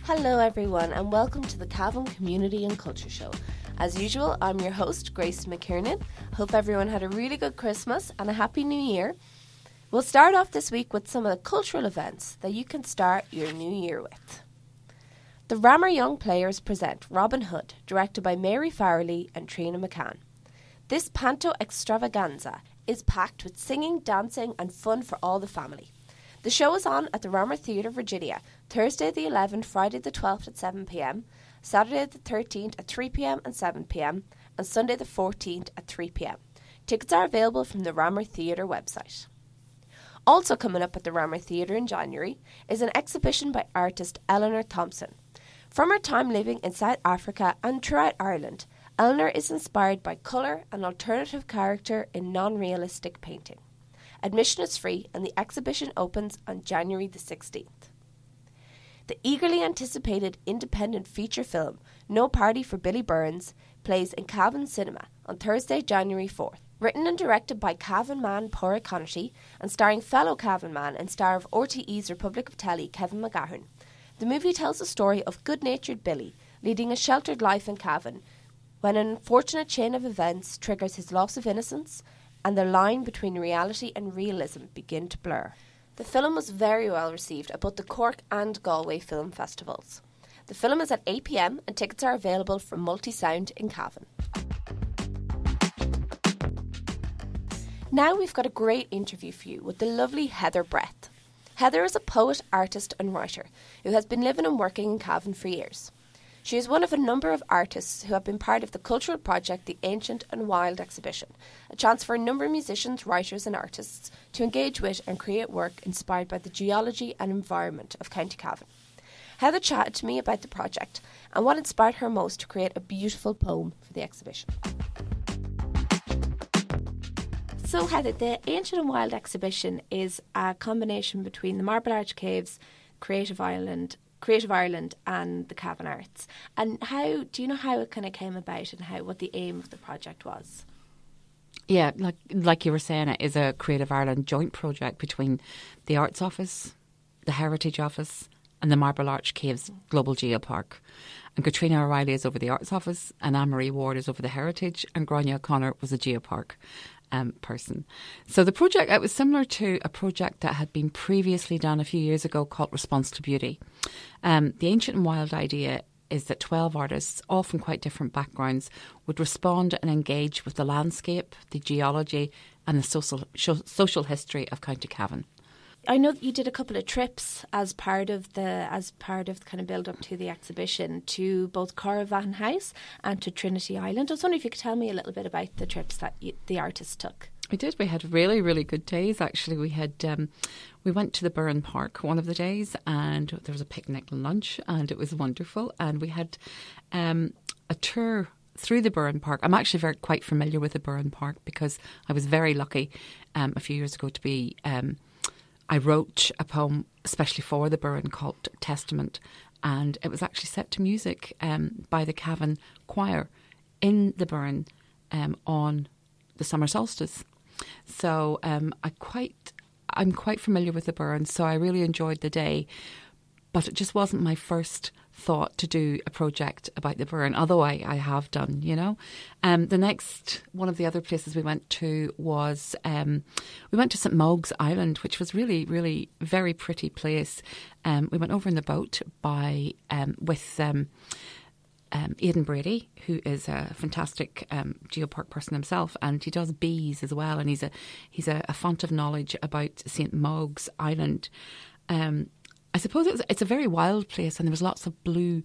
Hello everyone and welcome to the Cavan Community and Culture Show. As usual, I'm your host, Grace McKiernan. Hope everyone had a really good Christmas and a Happy New Year. We'll start off this week with some of the cultural events that you can start your new year with. The Ramor Young Players present Robin Hood, directed by Mary Farrelly and Trina McCann. This panto extravaganza is packed with singing, dancing and fun for all the family. The show is on at the Ramor Theatre, Virginia, Thursday the 11th, Friday the 12th at 7pm, Saturday the 13th at 3pm and 7pm, and Sunday the 14th at 3pm. Tickets are available from the Ramor Theatre website. Also coming up at the Ramor Theatre in January is an exhibition by artist Eleanor Thompson. From her time living in South Africa and throughout Ireland, Eleanor is inspired by colour and alternative character in non-realistic painting. Admission is free and the exhibition opens on January the 16th. The eagerly anticipated independent feature film No Party for Billy Burns plays in Cavan Cinema on Thursday, January 4th. Written and directed by Cavan man Pádraig Connaughty and starring fellow Cavan man and star of RTE's Republic of Telly, Kevin McGahern. The movie tells the story of good-natured Billy leading a sheltered life in Cavan when an unfortunate chain of events triggers his loss of innocence and the line between reality and realism begin to blur. The film was very well received at both the Cork and Galway film festivals. The film is at 8pm and tickets are available from Multisound in Cavan. Now we've got a great interview for you with the lovely Heather Brett. Heather is a poet, artist and writer who has been living and working in Cavan for years. She is one of a number of artists who have been part of the cultural project The Ancient and Wild exhibition, a chance for a number of musicians, writers and artists to engage with and create work inspired by the geology and environment of County Cavan. Heather chatted to me about the project and what inspired her most to create a beautiful poem for the exhibition. So Heather, the Ancient and Wild exhibition is a combination between the Marble Arch Caves, Creative Ireland and the Cavan Arts. And do you know how it kind of came about and what the aim of the project was? Yeah, like you were saying, it is a Creative Ireland joint project between the Arts Office, the Heritage Office and the Marble Arch Caves Global Geopark. And Katrina O'Reilly is over the Arts Office and Anne-Marie Ward is over the Heritage and Grania O'Connor was a Geopark person. So the project, it was similar to a project that had been previously done a few years ago called Response to Beauty. The Ancient and Wild idea is that 12 artists, all from quite different backgrounds, would respond and engage with the landscape, the geology and the social history of County Cavan. I know that you did a couple of trips as part of the kind of build up to the exhibition to both Cavan House and to Trinity Island. I was wondering if you could tell me a little bit about the trips that the artists took. We did. We had really, really good days. Actually, we went to the Burren Park one of the days, and there was a picnic and lunch, and it was wonderful. And we had a tour through the Burren Park. I'm actually quite familiar with the Burren Park because I was very lucky a few years ago to be. I wrote a poem especially for the Burren called Testament, and it was actually set to music by the Cavan Choir in the Burren on the summer solstice. So I'm quite familiar with the Burren, so I really enjoyed the day. But it just wasn't my first thought to do a project about the Burren, although I have done, you know. The next, one of the other places we went to was, we went to St Mogues Island, which was really, really very pretty place. We went over in the boat with Aidan Brady, who is a fantastic geopark person himself, and he does bees as well, and he's a font of knowledge about St Mogues Island. I suppose it's a very wild place, and there was lots of blue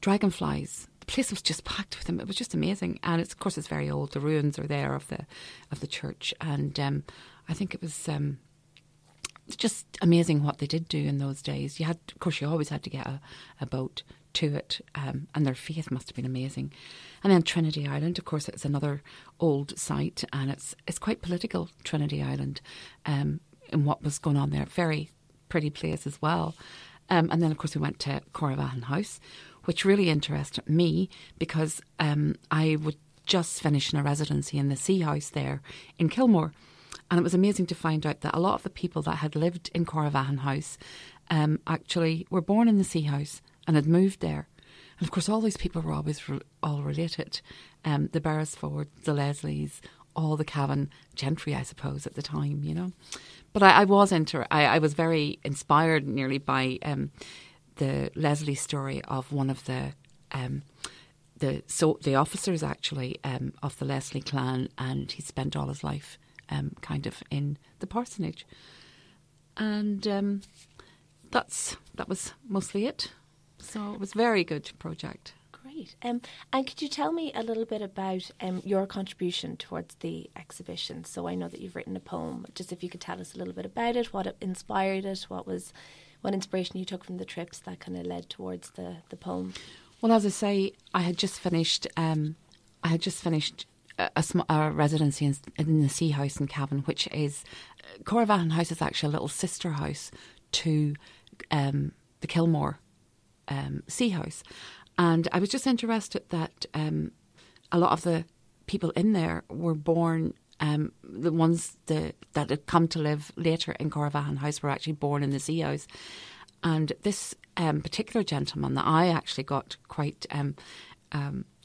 dragonflies. The place was just packed with them. It was just amazing, and of course it's very old. The ruins are there of the church, and I think it was it's just amazing what they did do in those days. You always had to get a boat to it, and their faith must have been amazing. And then Trinity Island, of course, it's another old site, and it's quite political. Trinity Island, and what was going on there, very pretty place as well. And then, of course, we went to Cavan House, which really interested me because I would just finish a residency in the Sea House there in Kilmore. And it was amazing to find out that a lot of the people that had lived in Cavan House actually were born in the Sea House and had moved there. And of course, all these people were always all related. The Beresfords, the Leslies, all the Cavan gentry, I suppose, at the time, you know. But I was very inspired nearly by the Leslie story of one of the officers actually of the Leslie clan, and he spent all his life kind of in the parsonage. And that was mostly it. So it was a very good project. Great. And could you tell me a little bit about your contribution towards the exhibition? So I know that you've written a poem. Just if you could tell us a little bit about it, what inspired it, what inspiration you took from the trips that kind of led towards the poem. Well, as I say, I had just finished a residency in the Sea House in Cavan, which is Cavan House is actually a little sister house to the Kilmore Sea House. And I was just interested that a lot of the people in there were born, the ones that had come to live later in Cavan House were actually born in the Sea House. And this particular gentleman that I actually got quite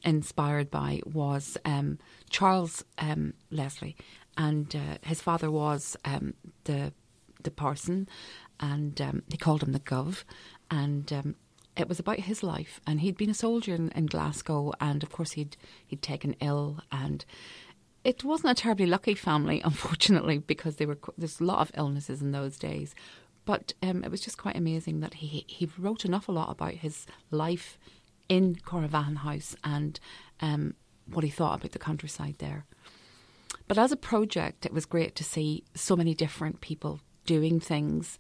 inspired by was Charles Leslie. And his father was the parson, and he called him the Gov. And it was about his life, and he'd been a soldier in Glasgow, and of course he'd taken ill, and it wasn't a terribly lucky family, unfortunately, because there's a lot of illnesses in those days. But it was just quite amazing that he wrote an awful lot about his life in Cavan House and what he thought about the countryside there. But as a project, it was great to see so many different people doing things.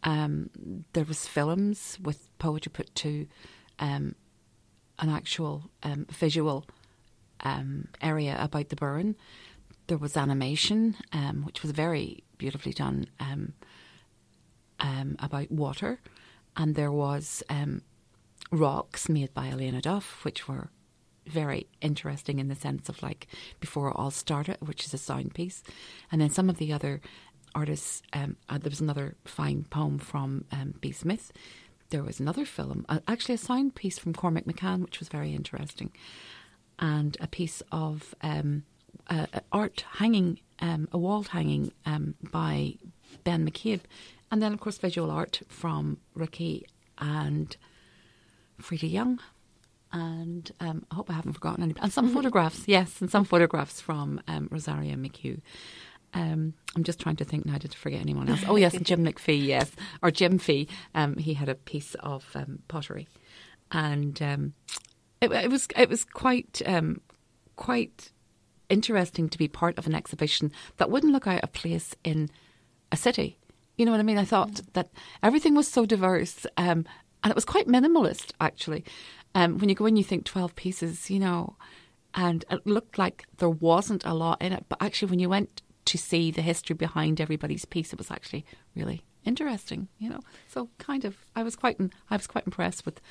There was films with poetry put to an actual visual area about the burn. There was animation, which was very beautifully done, about water. And there was rocks made by Elena Duff, which were very interesting in the sense of like before it all started, which is a sound piece. And then some of the other artists, there was another fine poem from B. Smith. There was another film, actually a sound piece from Cormac McCann, which was very interesting, and a piece of art hanging, a wall hanging by Ben McCabe, and then of course visual art from Ricky and Frida Young, and I hope I haven't forgotten any, and some photographs, yes, and some photographs from Rosaria McHugh. I'm just trying to think now to forget anyone else. Oh yes, Jim McPhee, yes, or Jim Fee. He had a piece of pottery, and it was quite interesting to be part of an exhibition that wouldn't look out of place in a city. You know what I mean? I thought that everything was so diverse, and it was quite minimalist actually. When you go in, you think 12 pieces, you know, and it looked like there wasn't a lot in it, but actually when you went to see the history behind everybody's piece, it was actually really interesting, you know. So kind of, I was quite impressed with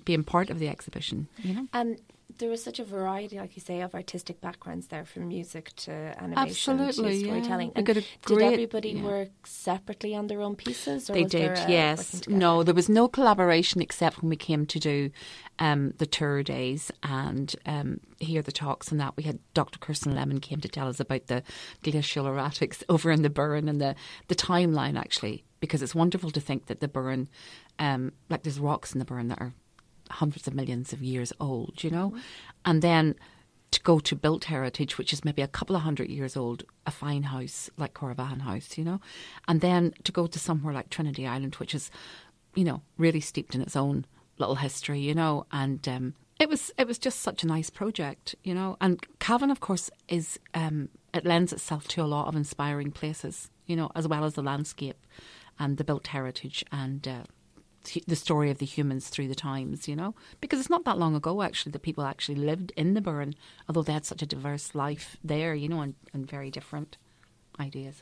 being part of the exhibition, you know. And there was such a variety, like you say, of artistic backgrounds there, from music to animation to storytelling. Yeah. And did everybody work separately on their own pieces? Or they did, yes. No, there was no collaboration except when we came to do the tour days and hear the talks and that. We had Dr. Kirsten Lemon came to tell us about the glacial erratics over in the Burren and the timeline, actually, because it's wonderful to think that the Burren, like there's rocks in the Burren that are hundreds of millions of years old, you know, and then to go to built heritage, which is maybe a couple of 100 years old, a fine house like Cavan House, you know, and then to go to somewhere like Trinity Island, which is, you know, really steeped in its own little history, you know, and it was just such a nice project, you know. And Cavan, of course, is it lends itself to a lot of inspiring places, you know, as well as the landscape and the built heritage and the story of the humans through the times, you know, because it's not that long ago actually that people actually lived in the Burren, although they had such a diverse life there, you know, and very different ideas.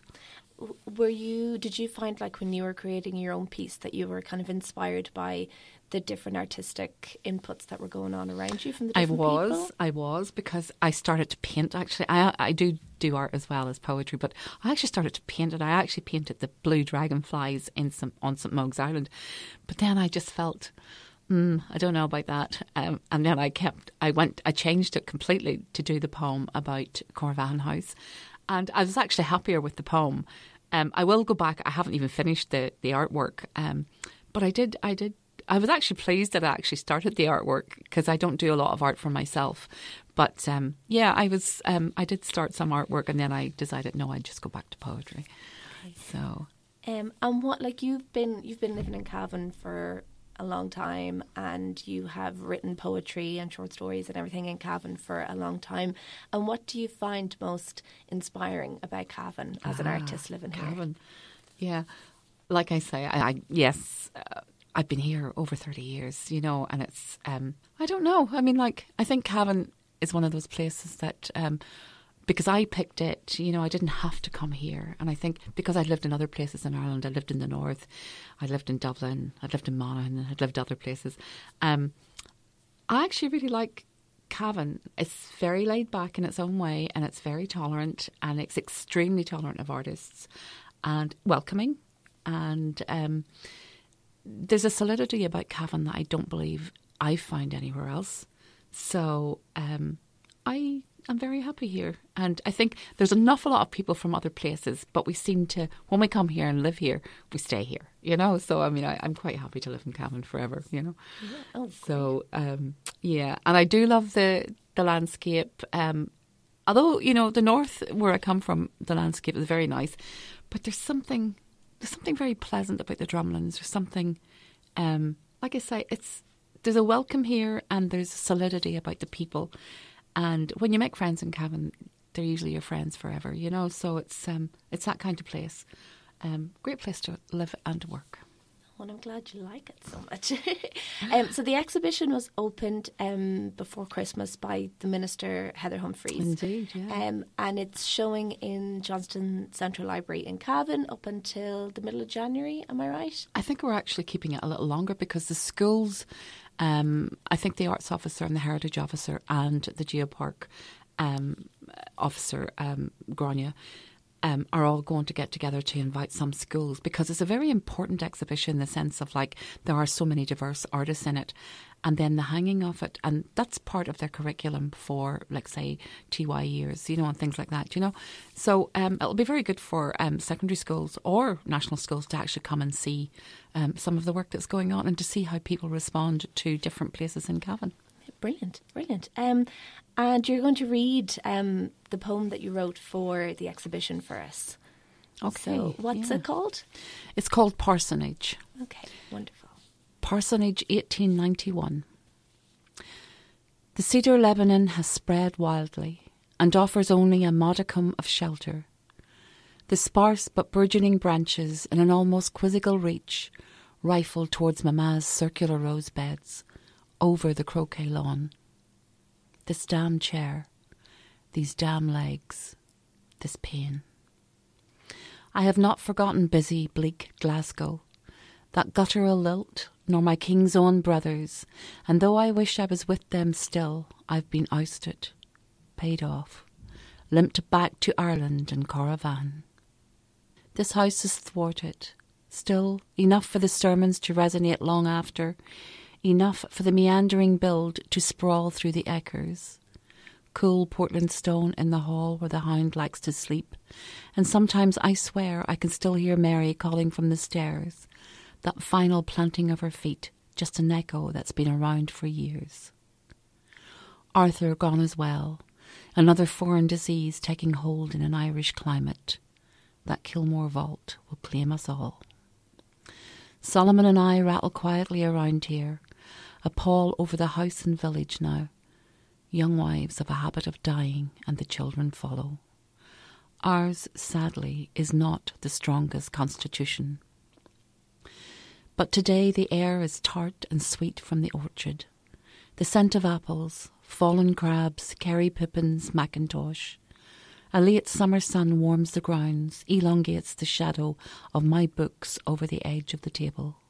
did you find like when you were creating your own piece that you were kind of inspired by the different artistic inputs that were going on around you from the different people? I was, because I started to paint, actually. I do art as well as poetry, but I actually started to paint it. I actually painted the blue dragonflies on St. Mogs Island. But then I just felt, I don't know about that. And then I changed it completely to do the poem about Cavan House. And I was actually happier with the poem. I will go back. I haven't even finished the artwork. But I was actually pleased that I actually started the artwork, because I don't do a lot of art for myself. But I did start some artwork, and then I decided, no, I'd just go back to poetry. Okay. So, and what, like, you've been living in Cavan for a long time, and you have written poetry and short stories and everything in Cavan for a long time. And what do you find most inspiring about Cavan as an artist living here? Cavan, yeah, like I say, I've been here over 30 years, and it's, I don't know. I mean, like, I think Cavan is one of those places that, because I picked it, I didn't have to come here. And I think because I lived in other places in Ireland, I lived in the north, I lived in Dublin, I lived in Monaghan, I lived other places. I actually really like Cavan. It's very laid back in its own way, and it's very tolerant, and it's extremely tolerant of artists and welcoming. And there's a solidity about Cavan that I don't believe I find anywhere else. So I am very happy here. And I think there's an awful lot of people from other places, but we seem to, when we come here and live here, we stay here, So, I mean, I'm quite happy to live in Cavan forever, Yeah. Oh, so, yeah. And I do love the landscape. Although, the north where I come from, the landscape is very nice. But there's something very pleasant about the drumlins. There's something, like I say, there's a welcome here, and there's a solidity about the people. And when you make friends in Cavan, they're usually your friends forever, So it's that kind of place. Great place to live and to work. Well, I'm glad you like it so much. So the exhibition was opened before Christmas by the Minister, Heather Humphreys. Indeed, yeah. And it's showing in Johnston Central Library in Cavan up until the middle of January, am I right? I think we're actually keeping it a little longer, because the schools, I think the Arts Officer and the Heritage Officer and the Geopark Officer, Grania, are all going to get together to invite some schools, because it's a very important exhibition in the sense of, like, there are so many diverse artists in it, and then the hanging of it, and that's part of their curriculum for, like, say, TY years, and things like that, So it'll be very good for secondary schools or national schools to actually come and see some of the work that's going on, and to see how people respond to different places in Cavan. Brilliant. And you're going to read the poem that you wrote for the exhibition for us. Okay. So what's it called? It's called Parsonage. Okay, wonderful. Parsonage, 1891. The cedar Lebanon has spread wildly, and offers only a modicum of shelter. The sparse but burgeoning branches, in an almost quizzical reach, rifle towards Mamma's circular rose beds, over the croquet lawn. This damn chair, these damn legs, this pain. I have not forgotten busy, bleak Glasgow, that guttural lilt, nor my king's own brothers, and though I wish I was with them still, I've been ousted, paid off, limped back to Ireland and Cavan. This house is thwarted, still enough for the sermons to resonate long after, enough for the meandering build to sprawl through the echoes. Cool Portland stone in the hall where the hound likes to sleep, and sometimes I swear I can still hear Mary calling from the stairs, that final planting of her feet, just an echo that's been around for years. Arthur gone as well, another foreign disease taking hold in an Irish climate. That Kilmore vault will claim us all. Solomon and I rattle quietly around here, a pall over the house and village now. Young wives of a habit of dying, and the children follow. Ours, sadly, is not the strongest constitution. But today the air is tart and sweet from the orchard. The scent of apples, fallen crabs, Kerry pippins, mackintosh. A late summer sun warms the grounds, elongates the shadow of my books over the edge of the table.